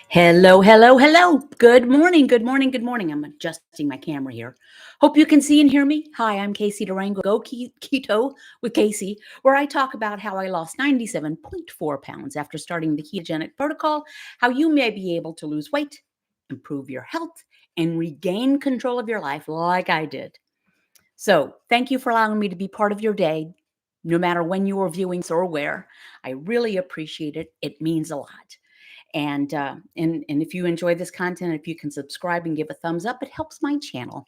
Hello, hello, hello. Good morning, good morning, good morning. I'm adjusting my camera here. Hope you can see and hear me. Hi, I'm Casey Durango, Keto with Casey, where I talk about how I lost 97.4 pounds after starting the ketogenic protocol, how you may be able to lose weight, improve your health, and regain control of your life like I did. So, thank you for allowing me to be part of your day, no matter when you are viewing this or where. I really appreciate it. It means a lot. And if you enjoy this content, if you can subscribe and give a thumbs up, it helps my channel.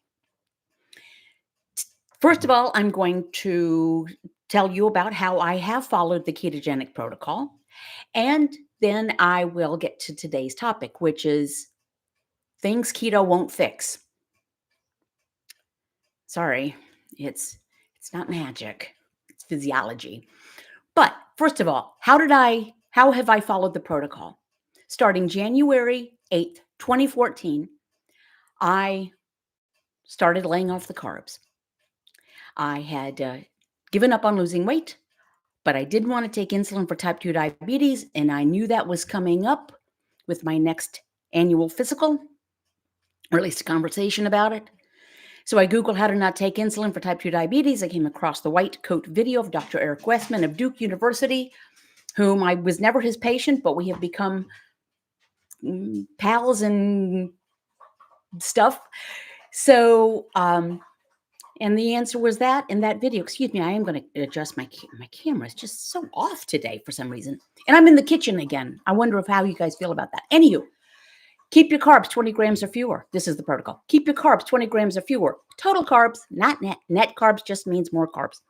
First of all, I'm going to tell you about how I have followed the ketogenic protocol, and then I will get to today's topic, which is things keto won't fix. Sorry, it's not magic. It's physiology. But first of all, how have I followed the protocol? Starting January 8th, 2014, I started laying off the carbs. I had given up on losing weight, but I did want to take insulin for type 2 diabetes, and I knew that was coming up with my next annual physical, or at least a conversation about it. So I Googled how to not take insulin for type 2 diabetes. I came across the white coat video of Dr. Eric Westman of Duke University, whom I was never his patient, but we have become pals and stuff. So, and the answer was that in that video. Excuse me, I am going to adjust my camera. It's just so off today for some reason. And I'm in the kitchen again. I wonder how you guys feel about that. Anywho, keep your carbs 20 grams or fewer. This is the protocol. Keep your carbs 20 grams or fewer. Total carbs, not net. Net carbs just means more carbs.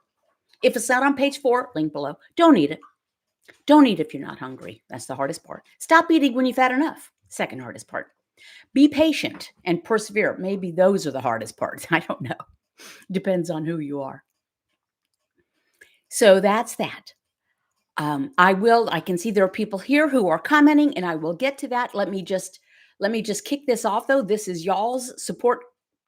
If it's not on page 4, link below. Don't eat it. Don't eat if you're not hungry. That's the hardest part. Stop eating when you've had enough. Second hardest part. Be patient and persevere. Maybe those are the hardest parts. I don't know. Depends on who you are. So that's that. I can see there are people here who are commenting, and I will get to that. Let me just kick this off, though. This is y'all's support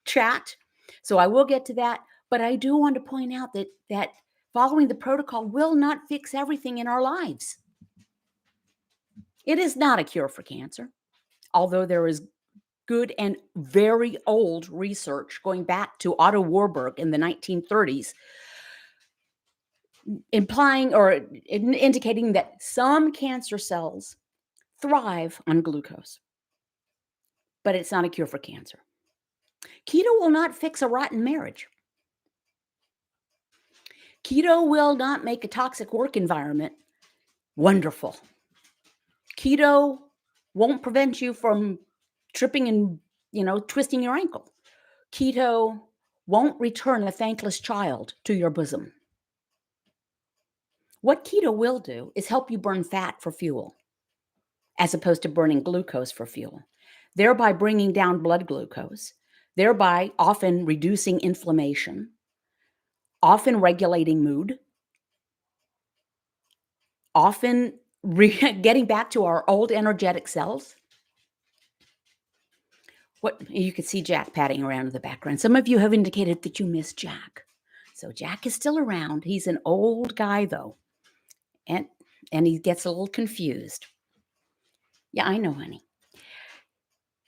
chat, so I will get to that. But I do want to point out that following the protocol will not fix everything in our lives. It is not a cure for cancer, although there is good and very old research going back to Otto Warburg in the 1930s, implying or indicating that some cancer cells thrive on glucose, but it's not a cure for cancer. Keto will not fix a rotten marriage. Keto will not make a toxic work environment wonderful. Keto won't prevent you from tripping and, twisting your ankle. Keto won't return a thankless child to your bosom. What keto will do is help you burn fat for fuel, as opposed to burning glucose for fuel, thereby bringing down blood glucose, thereby often reducing inflammation, often regulating mood, often getting back to our old energetic selves. What you can see Jack patting around in the background. Some of you have indicated that you miss Jack. So Jack is still around. He's an old guy, though, and he gets a little confused. Yeah, I know, honey.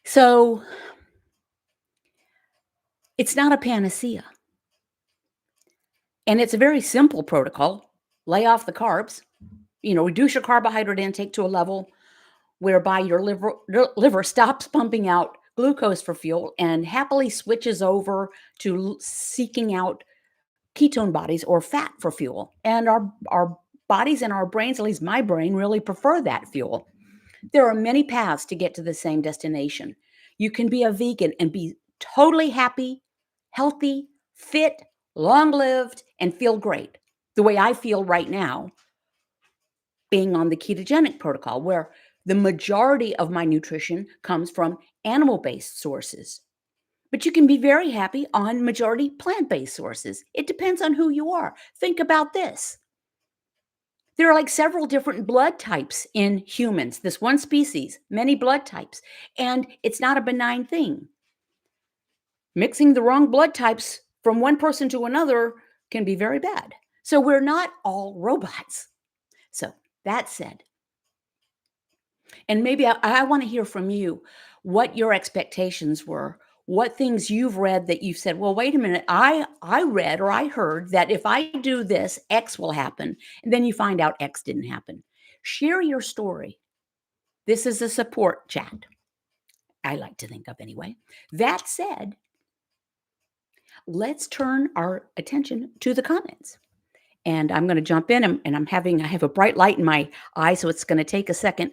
So it's not a panacea. And it's a very simple protocol. Lay off the carbs, reduce your carbohydrate intake to a level whereby your liver stops pumping out glucose for fuel and happily switches over to seeking out ketone bodies or fat for fuel. And our bodies and our brains, at least my brain, really prefer that fuel. There are many paths to get to the same destination. You can be a vegan and be totally happy, healthy, fit, long-lived, and feel great, the way I feel right now, being on the ketogenic protocol, where the majority of my nutrition comes from animal-based sources. But you can be very happy on majority plant-based sources. It depends on who you are. Think about this. There are like several different blood types in humans, this one species, many blood types, and it's not a benign thing. Mixing the wrong blood types from one person to another can be very bad. So we're not all robots. So that said, And maybe I want to hear from you what your expectations were, what things you've read that you've said, well, wait a minute, I read or I heard that if I do this, X will happen. And then you find out X didn't happen. Share your story. This is a support chat, I like to think of anyway. That said, let's turn our attention to the comments. And I'm going to jump in and I have a bright light in my eye, so it's going to take a second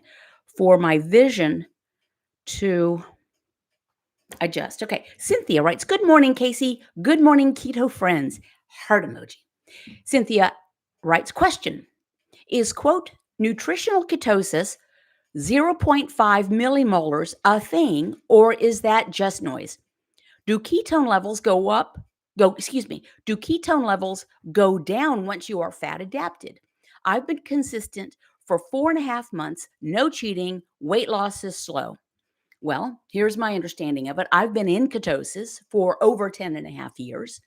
for my vision to adjust. Okay. Cynthia writes, good morning, Casey. Good morning, keto friends. Heart emoji. Cynthia writes, question, is quote, nutritional ketosis 0.5 millimolars a thing, or is that just noise? Do ketone levels go up? Do ketone levels go down once you are fat adapted? I've been consistent for 4.5 months, no cheating, weight loss is slow. Well, here's my understanding of it. I've been in ketosis for over 10 and a half years.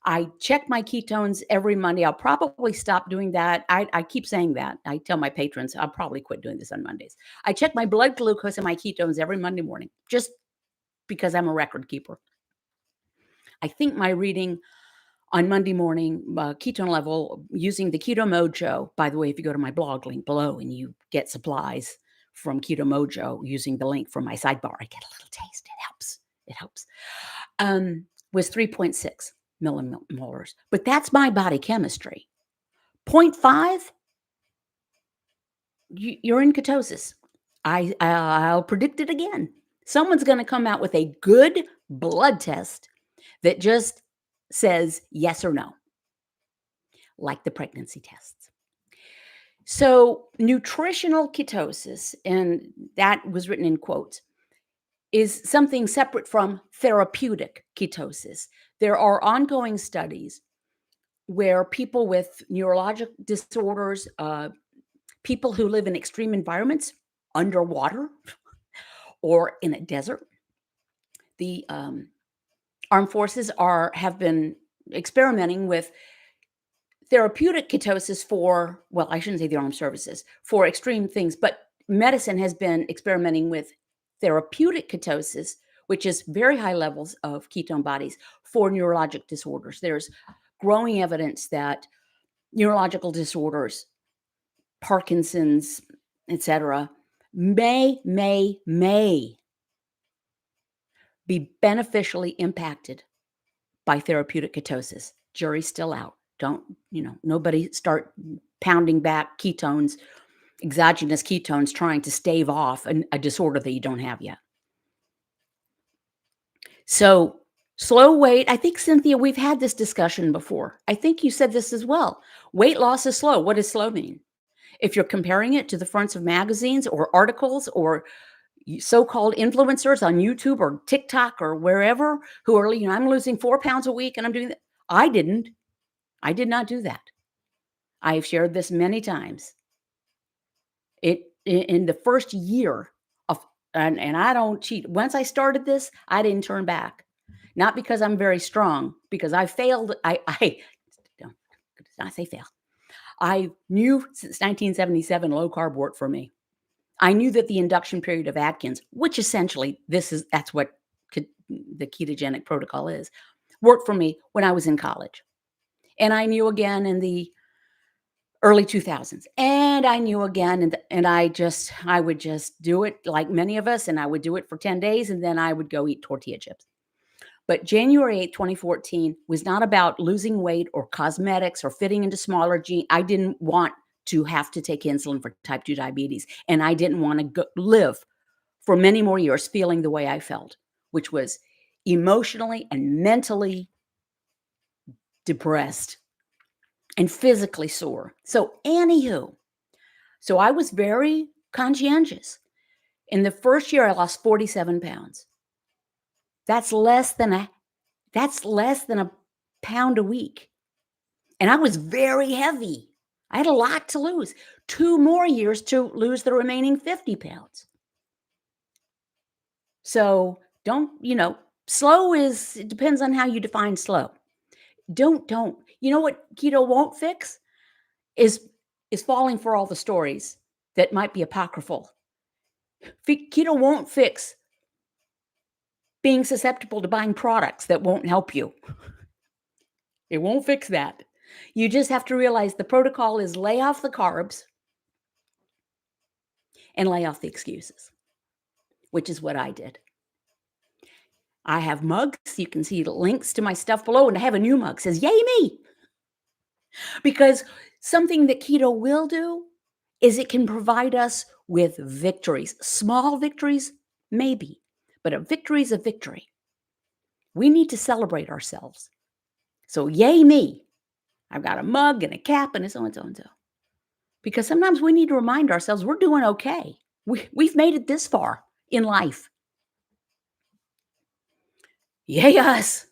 I check my ketones every Monday. I'll probably stop doing that. I keep saying that. I tell my patrons I'll probably quit doing this on Mondays. I check my blood glucose and my ketones every Monday morning, just because I'm a record keeper. I think my reading on Monday morning, ketone level using the Keto Mojo. By the way, if you go to my blog link below and you get supplies from Keto Mojo using the link from my sidebar, I get a little taste. It helps. It helps. Was 3.6 millimolars, but that's my body chemistry. 0.5, you're in ketosis. I'll predict it again. Someone's going to come out with a good blood test that just says yes or no, like the pregnancy tests. So, nutritional ketosis, and that was written in quotes, is something separate from therapeutic ketosis. There are ongoing studies where people with neurologic disorders, people who live in extreme environments, underwater or in a desert, the armed forces have been experimenting with therapeutic ketosis for, well, I shouldn't say the armed services, for extreme things, but medicine has been experimenting with therapeutic ketosis, which is very high levels of ketone bodies for neurologic disorders. There's growing evidence that neurological disorders, Parkinson's, etc., may be beneficially impacted by therapeutic ketosis. Jury's still out. Don't, nobody start pounding back ketones, exogenous ketones, trying to stave off a disorder that you don't have yet. So, slow weight, I think, Cynthia, we've had this discussion before. I think you said this as well. Weight loss is slow. What does slow mean? If you're comparing it to the fronts of magazines or articles or so-called influencers on YouTube or TikTok or wherever who are, I'm losing 4 pounds a week and I'm doing that. I didn't. I did not do that. I have shared this many times. In the first year of, and I don't cheat. Once I started this, I didn't turn back. Not because I'm very strong, because I failed. I don't I say fail. I knew since 1977 low carb worked for me. I knew that the induction period of Atkins, which essentially that's what the ketogenic protocol is, worked for me when I was in college. And I knew again in the early 2000s. And I knew again, and I would just do it like many of us, and I would do it for 10 days, and then I would go eat tortilla chips. But January 8th, 2014 was not about losing weight or cosmetics or fitting into smaller jeans. I didn't want to have to take insulin for type 2 diabetes. And I didn't want to live for many more years feeling the way I felt, which was emotionally and mentally depressed and physically sore. So anywho, so I was very conscientious. In the first year, I lost 47 pounds. That's less than a pound a week. And I was very heavy. I had a lot to lose. 2 more years to lose the remaining 50 pounds. So don't, slow it depends on how you define slow. Don't. You know what keto won't fix is falling for all the stories that might be apocryphal Keto won't fix being susceptible to buying products that won't help you. It won't fix that. You just have to realize the protocol is lay off the carbs and lay off the excuses, which is what I did. I have mugs. You can see the links to my stuff below, and I have a new mug says, "Yay me!" Because something that keto will do is it can provide us with victories. Small victories, maybe, but a victory is a victory. We need to celebrate ourselves. So, yay me. I've got a mug and a cap and a so and so and so. Because sometimes we need to remind ourselves we're doing okay. We've made it this far in life. Yay us.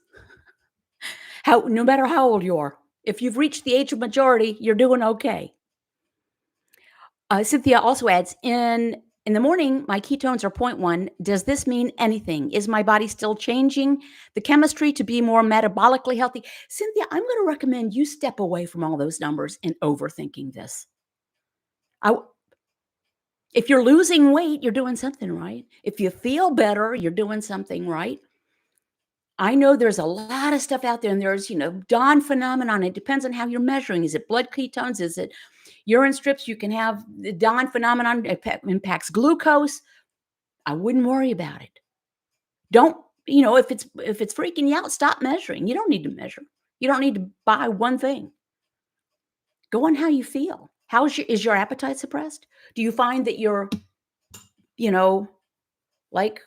No matter how old you are, if you've reached the age of majority, you're doing okay. Cynthia also adds, in the morning, my ketones are zero point 0.1. Does this mean anything? Is my body still changing the chemistry to be more metabolically healthy? Cynthia, I'm going to recommend you step away from all those numbers and overthinking this. If you're losing weight, you're doing something right. If you feel better, you're doing something right. I know there's a lot of stuff out there, and there's, dawn phenomenon. It depends on how you're measuring. Is it blood ketones? Is it urine strips? You can have the dawn phenomenon. It impacts glucose. I wouldn't worry about it. Don't, if it's freaking you out, stop measuring. You don't need to measure. You don't need to buy one thing. Go on how you feel. Is your appetite suppressed? Do you find that you're, like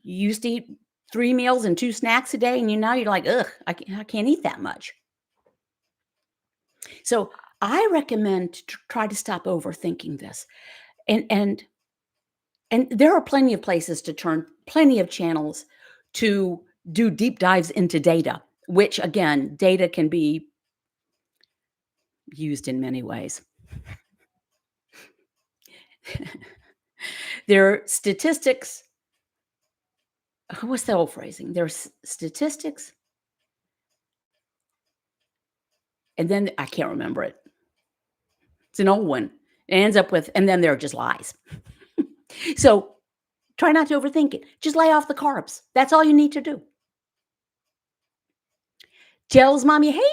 you used to eat 3 meals and 2 snacks a day, and now you're like, ugh, I can't eat that much. So I recommend to try to stop overthinking this. And there are plenty of places to turn, plenty of channels to do deep dives into data, which again, data can be used in many ways. There are statistics. What's the old phrasing? There's statistics. And then I can't remember it. It's an old one. It ends up with, and then there are just lies. So try not to overthink it. Just lay off the carbs. That's all you need to do. Tells mommy, hey.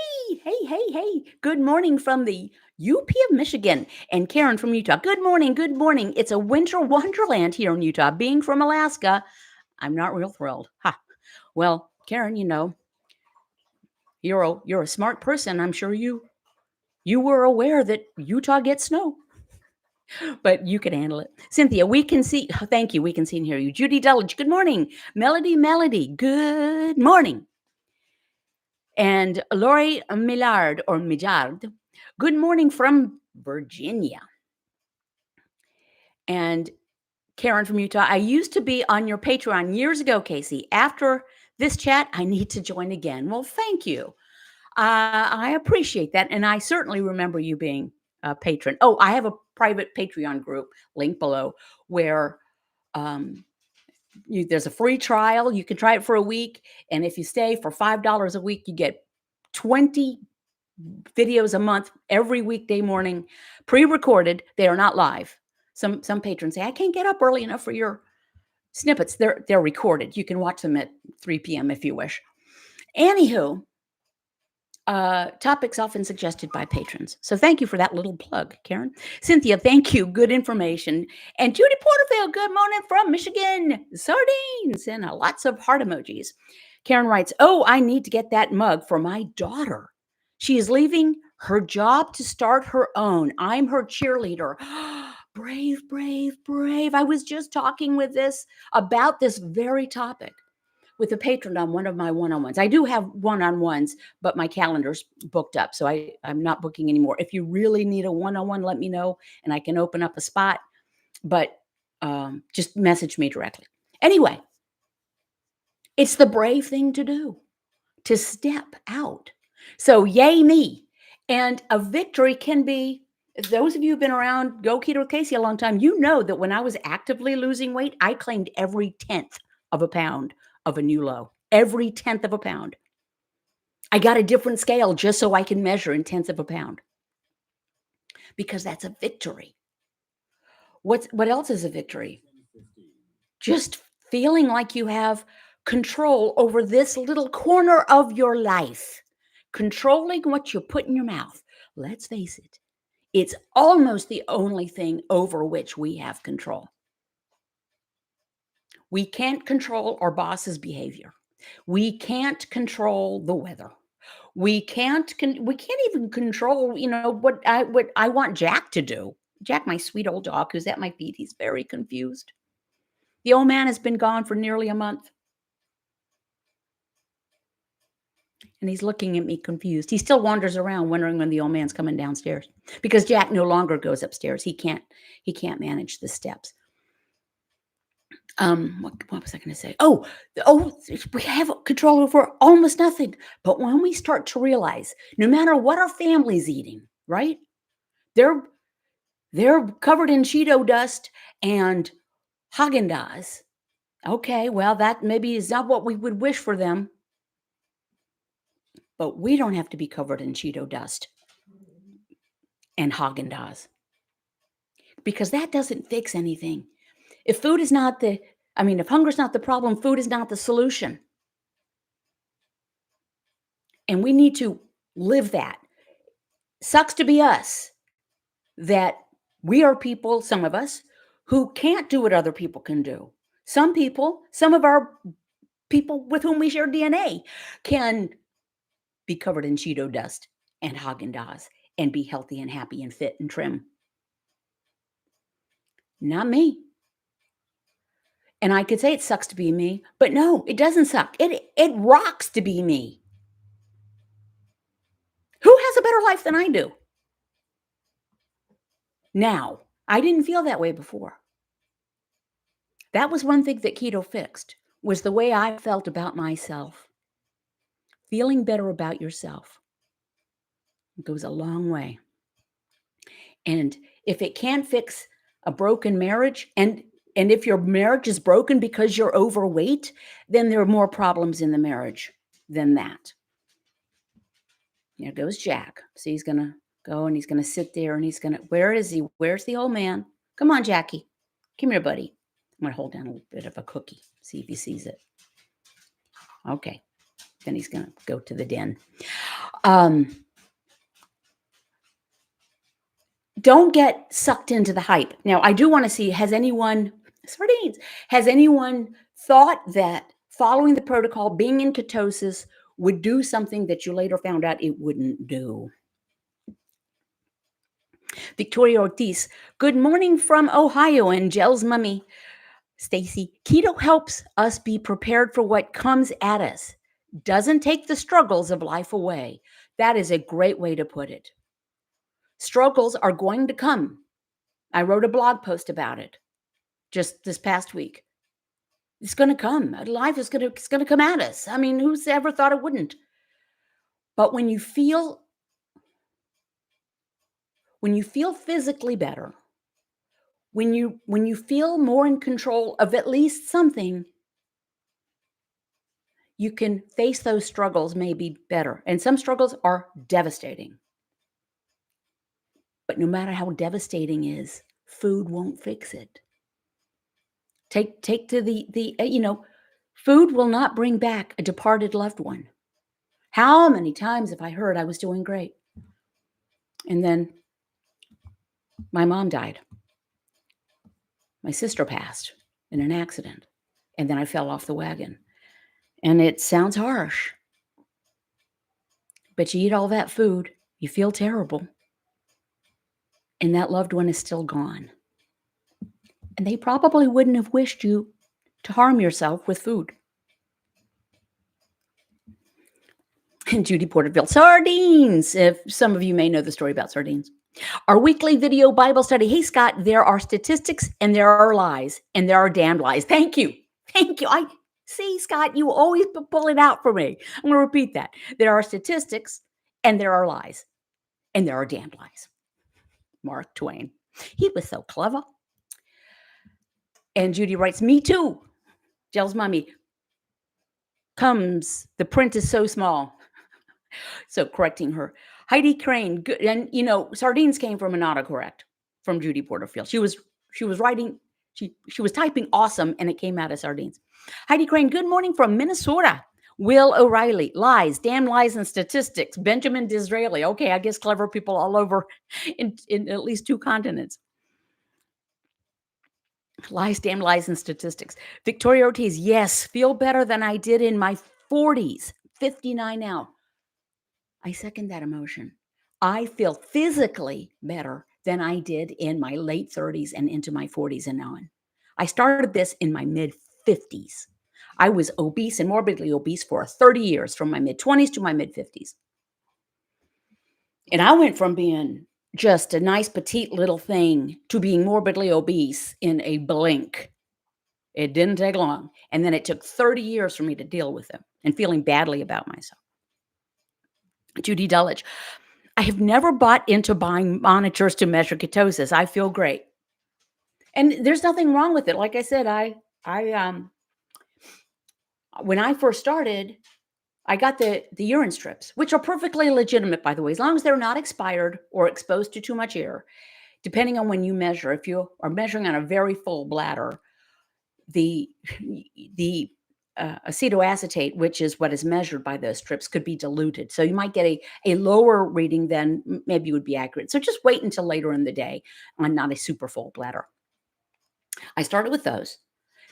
Good morning from the UP of Michigan. And Karen from Utah. Good morning. It's a winter wonderland here in Utah. Being from Alaska, I'm not real thrilled. Well, Karen, you're a smart person. I'm sure you were aware that Utah gets snow. But you can handle it. Cynthia, we can see. Thank you. We can see and hear you. Judy Dulledge, good morning. Melody, good morning. And Lori Millard, good morning from Virginia. And Karen from Utah, I used to be on your Patreon years ago, Casey. After this chat, I need to join again. Well, thank you. I appreciate that. And I certainly remember you being a patron. Oh, I have a private Patreon group, link below, where there's a free trial. You can try it for a week. And if you stay for $5 a week, you get 20 videos a month, every weekday morning, pre-recorded. They are not live. Some patrons say, I can't get up early enough for your snippets. They're recorded. You can watch them at 3 p.m. if you wish. Anywho, topics often suggested by patrons. So thank you for that little plug, Karen. Cynthia, thank you. Good information. And Judy Porterfield, good morning from Michigan. Sardines and lots of heart emojis. Karen writes, oh, I need to get that mug for my daughter. She is leaving her job to start her own. I'm her cheerleader. Brave. I was just talking about this very topic with a patron on one of my one-on-ones. I do have one-on-ones, but my calendar's booked up, so I'm not booking anymore. If you really need a one-on-one, let me know, and I can open up a spot, but just message me directly. Anyway, it's the brave thing to do, to step out. So yay me. And a victory can be, those of you who've been around Go Keto with Casey a long time, you know that when I was actively losing weight, I claimed every 10th of a pound of a new low, every 10th of a pound. I got a different scale just so I can measure in tenths of a pound, because that's a victory. What else is a victory? Just feeling like you have control over this little corner of your life, controlling what you put in your mouth. Let's face it, it's almost the only thing over which we have control. We can't control our boss's behavior. We can't control the weather. We can't even control, what I want Jack to do. Jack, my sweet old dog, who's at my feet, he's very confused. The old man has been gone for nearly a month, and he's looking at me confused. He still wanders around wondering when the old man's coming downstairs because Jack no longer goes upstairs. He can't manage the steps. What was I going to say? Oh, we have control over almost nothing. But when we start to realize, no matter what our family's eating, right? They're they're covered in Cheeto dust and Haagen-Dazs. Okay, well, that maybe is not what we would wish for them, but we don't have to be covered in Cheeto dust and Haagen-Dazs because that doesn't fix anything. If food is not the if hunger is not the problem, food is not the solution. And we need to live that. Sucks to be us that we are people, some of us, who can't do what other people can do. Some of our people with whom we share DNA can be covered in Cheeto dust and Haagen-Dazs and be healthy and happy and fit and trim. Not me. And I could say it sucks to be me, but no, it doesn't suck. It rocks to be me. Who has a better life than I do? Now, I didn't feel that way before. That was one thing that keto fixed, was the way I felt about myself. Feeling better about yourself goes a long way. And if it can't fix a broken marriage, and if your marriage is broken because you're overweight, then there are more problems in the marriage than that. There goes Jack. So he's going to go and he's going to sit there and where is he? Where's the old man? Come on, Jackie. Come here, buddy. I'm going to hold down a little bit of a cookie, see if he sees it. Okay. Then he's going to go to the den. Don't get sucked into the hype. Now, I do want to see, has anyone thought that following the protocol, being in ketosis, would do something that you later found out it wouldn't do? Victoria Ortiz, good morning from Ohio, and Jell's mummy. Stacy, keto helps us be prepared for what comes at us. Doesn't take the struggles of life away. That is a great way to put it. Struggles are going to come. I wrote a blog post about it just this past week. It's going to come. Life is going to come at us. I mean, who's ever thought it wouldn't? But when you feel physically better, when you feel more in control of at least something, you can face those struggles maybe better. And some struggles are devastating. But no matter how devastating is, food won't fix it. Take to the food will not bring back a departed loved one. How many times have I heard I was doing great? And then my mom died. My sister passed in an accident. And then I fell off the wagon. And it sounds harsh. But you eat all that food, you feel terrible. And that loved one is still gone. And they probably wouldn't have wished you to harm yourself with food. And Judy Porterfield, sardines. If some of you may know the story about sardines. Our weekly video Bible study. Hey, Scott, there are statistics and there are lies and there are damned lies. Thank you. Thank you. I see, Scott, you always pull it out for me. I'm going to repeat that. There are statistics and there are lies and there are damned lies. Mark Twain. He was so clever. And Judy writes, me too. Jell's mommy. Comes, the print is so small. So correcting her. Heidi Crane, good. And sardines came from an autocorrect from Judy Porterfield. She was writing She was typing awesome and it came out as sardines. Heidi Crane, good morning from Minnesota. Will O'Reilly, lies, damn lies and statistics. Benjamin Disraeli. Okay, I guess clever people all over in at least 2 continents. Lies, damn lies and statistics. Victoria Ortiz, yes, feel better than I did in my 40s, 59 now. I second that emotion. I feel physically better than I did in my late 30s and into my 40s and on. I started this in my mid 50s. I was obese and morbidly obese for 30 years, from my mid 20s to my mid 50s. And I went from being just a nice petite little thing to being morbidly obese in a blink. It didn't take long. And then it took 30 years for me to deal with them and feeling badly about myself. Judy Dulwich, I have never bought into buying monitors to measure ketosis. I feel great. And there's nothing wrong with it. Like I said, when I first started, I got the urine strips, which are perfectly legitimate, by the way, as long as they're not expired or exposed to too much air. Depending on when you measure, if you are measuring on a very full bladder, the acetoacetate, which is what is measured by those strips, could be diluted. So you might get a lower reading than maybe would be accurate. So just wait until later in the day on not a super full bladder. I started with those.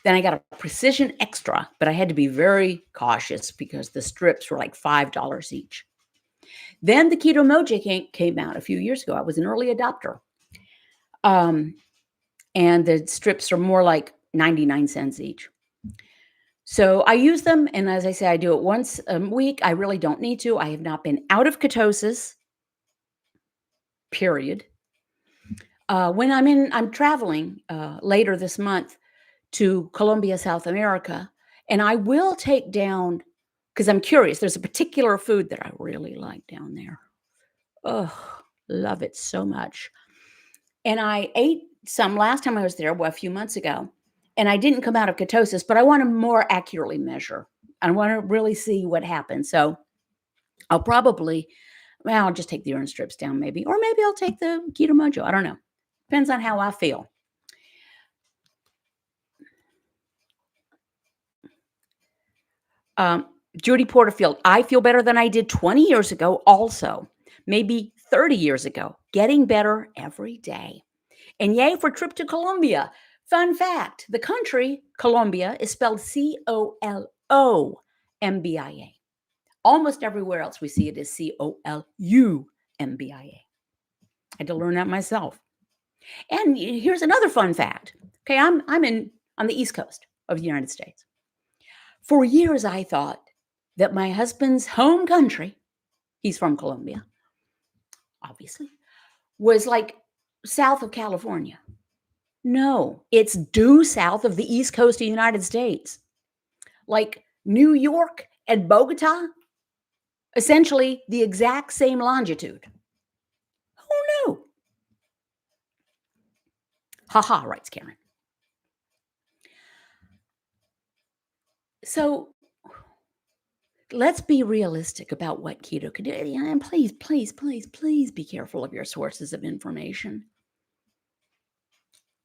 Then I got a Precision Extra, but I had to be very cautious because the strips were like $5 each. Then the Keto Mojo came out a few years ago. I was an early adopter. And the strips are more like 99 cents each. So I use them, and as I say, I do it once a week. I really don't need to. I have not been out of ketosis, period. When I'm traveling later this month to Colombia, South America, and I will take down, because I'm curious, there's a particular food that I really like down there. Oh, love it so much. And I ate some last time I was there, a few months ago, and I didn't come out of ketosis, but I want to more accurately measure. I want to really see what happens. So I'll just take the urine strips down maybe, or maybe I'll take the Keto Mojo. I don't know. Depends on how I feel. Judy Porterfield, I feel better than I did 20 years ago also, maybe 30 years ago, getting better every day. And yay for trip to Colombia. Fun fact, the country, Colombia, is spelled Colombia. Almost everywhere else we see it as Columbia. I had to learn that myself. And here's another fun fact. Okay, I'm on the East Coast of the United States. For years, I thought that my husband's home country, he's from Colombia, obviously, was like south of California. No, it's due south of the East Coast of the United States. Like New York and Bogota, essentially the exact same longitude. Who knew? Ha, writes Karen. So let's be realistic about what keto could do. And please, please, please, please be careful of your sources of information.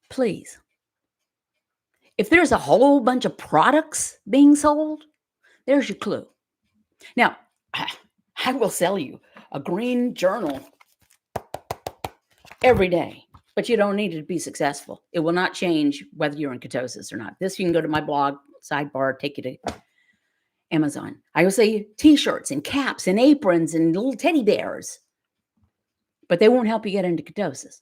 Please. If there's a whole bunch of products being sold, there's your clue. Now, I will sell you a green journal every day, but you don't need it to be successful. It will not change whether you're in ketosis or not. This, you can go to my blog, sidebar, take you to Amazon. I will say t-shirts and caps and aprons and little teddy bears, but they won't help you get into ketosis.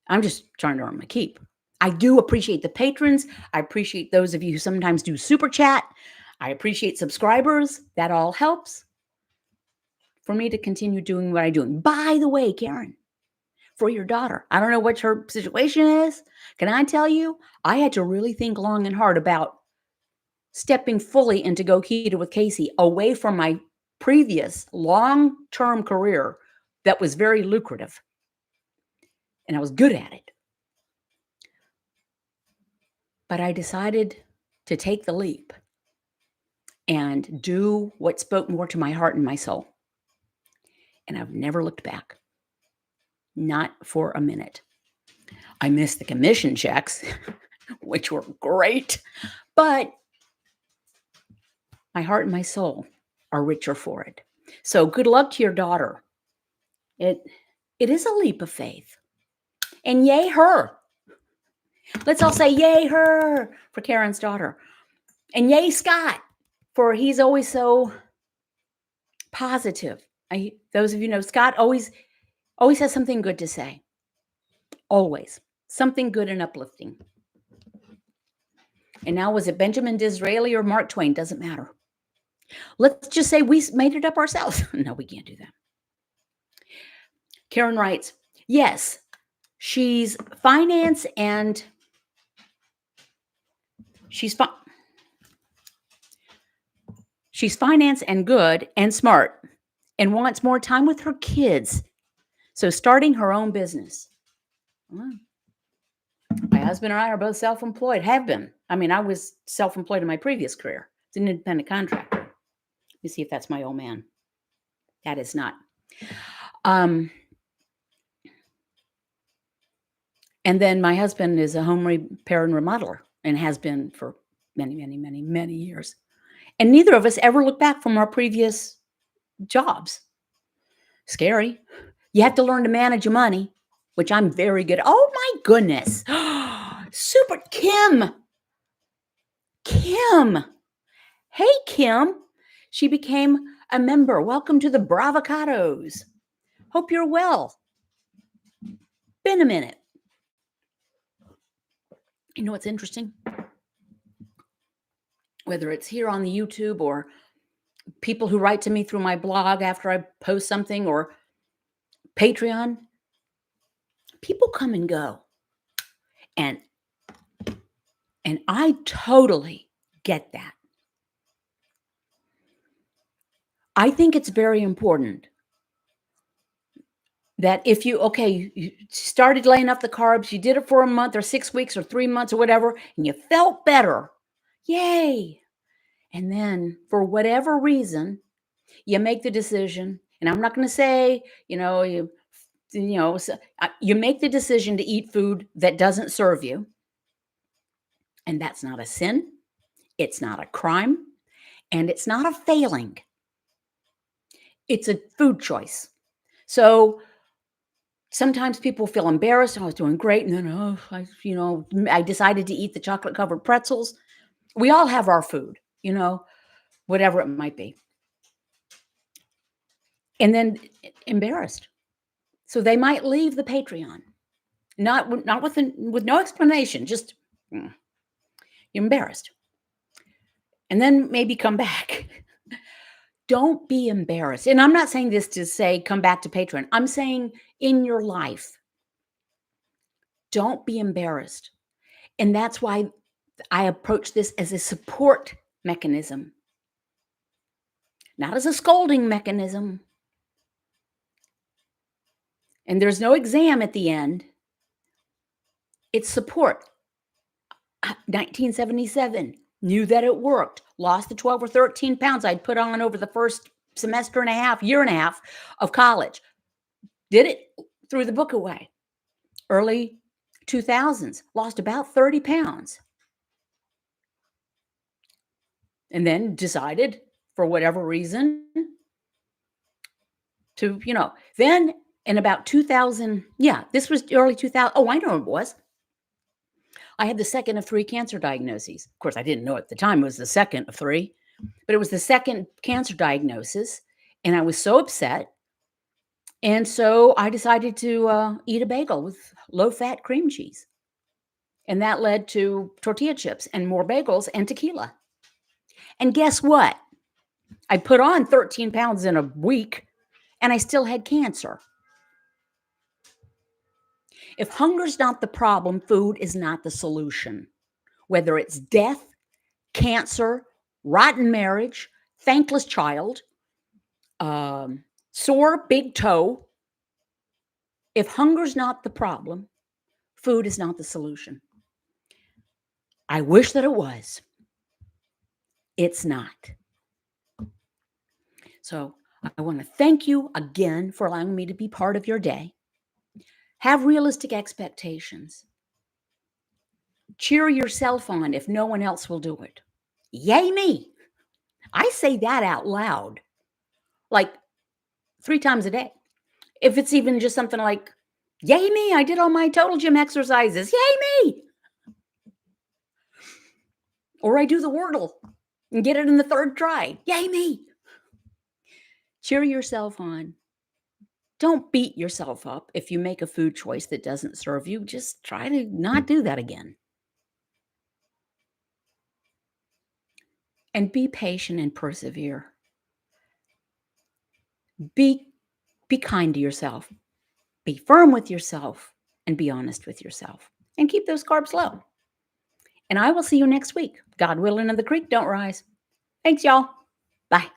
I'm just trying to earn my keep. I do appreciate the patrons. I appreciate those of you who sometimes do super chat. I appreciate subscribers. That all helps for me to continue doing what I'm doing. By the way, Karen, for your daughter, I don't know what her situation is. Can I tell you, I had to really think long and hard about stepping fully into Go Keto with Casey, away from my previous long-term career that was very lucrative. And I was good at it. But I decided to take the leap and do what spoke more to my heart and my soul. And I've never looked back. Not for a minute. I missed the commission checks, which were great, but my heart and my soul are richer for it. So good luck to your daughter. It it is a leap of faith. And yay her. Let's all say yay her for Karen's daughter. And yay Scott for he's always so positive. Those of you know Scott always has something good to say. Always. Something good and uplifting. And now was it Benjamin Disraeli or Mark Twain? Doesn't matter. Let's just say we made it up ourselves. No, we can't do that. Karen writes, yes, she's finance and she's finance and good and smart and wants more time with her kids. So starting her own business. Well, my husband and I are both self-employed, have been. I mean, I was self-employed in my previous career. It's an independent contractor. Let me see if that's my old man. That is not. And then my husband is a home repair and remodeler and has been for many, many, many, many years. And neither of us ever looked back from our previous jobs. Scary. You have to learn to manage your money, which I'm very good. Oh my goodness. Super Kim. Kim. Hey, Kim. She became a member. Welcome to the Bravocados. Hope you're well. Been a minute. You know what's interesting? Whether it's here on the YouTube or people who write to me through my blog after I post something or Patreon, people come and go. And I totally get that. I think it's very important that if you started laying off the carbs, you did it for a month or 6 weeks or 3 months or whatever, and you felt better. Yay. And then for whatever reason, you make the decision, and I'm not going to say, you make the decision to eat food that doesn't serve you. And that's not a sin. It's not a crime. And it's not a failing. It's a food choice. So sometimes people feel embarrassed. I was doing great. And then, I decided to eat the chocolate covered pretzels. We all have our food, whatever it might be. And then embarrassed. So they might leave the Patreon, not with no explanation, just you're embarrassed. And then maybe come back. Don't be embarrassed. And I'm not saying this to say come back to Patreon. I'm saying in your life, don't be embarrassed. And that's why I approach this as a support mechanism, not as a scolding mechanism. And there's no exam at the end. It's support. 1977, knew that it worked, lost the 12 or 13 pounds I'd put on over the first semester and a half, year and a half of college. Did it, threw the book away. Early 2000s, lost about 30 pounds. And then decided, for whatever reason, to, then in about 2000, this was early 2000. Oh, I know it was. I had the second of 3 cancer diagnoses. Of course, I didn't know at the time it was the second of 3, but it was the second cancer diagnosis. And I was so upset. And so I decided to eat a bagel with low-fat cream cheese. And that led to tortilla chips and more bagels and tequila. And guess what? I put on 13 pounds in a week, and I still had cancer. If hunger's not the problem, food is not the solution. Whether it's death, cancer, rotten marriage, thankless child, sore big toe. If hunger's not the problem, food is not the solution. I wish that it was. It's not. So I want to thank you again for allowing me to be part of your day. Have realistic expectations. Cheer yourself on if no one else will do it. Yay me. I say that out loud, like 3 times a day. If it's even just something like, yay me, I did all my total gym exercises. Yay me. Or I do the Wordle and get it in the 3rd try. Yay me. Cheer yourself on. Don't beat yourself up if you make a food choice that doesn't serve you. Just try to not do that again. And be patient and persevere. Be be kind to yourself. Be firm with yourself and be honest with yourself. And keep those carbs low. And I will see you next week. God willing and the creek don't rise. Thanks, y'all. Bye.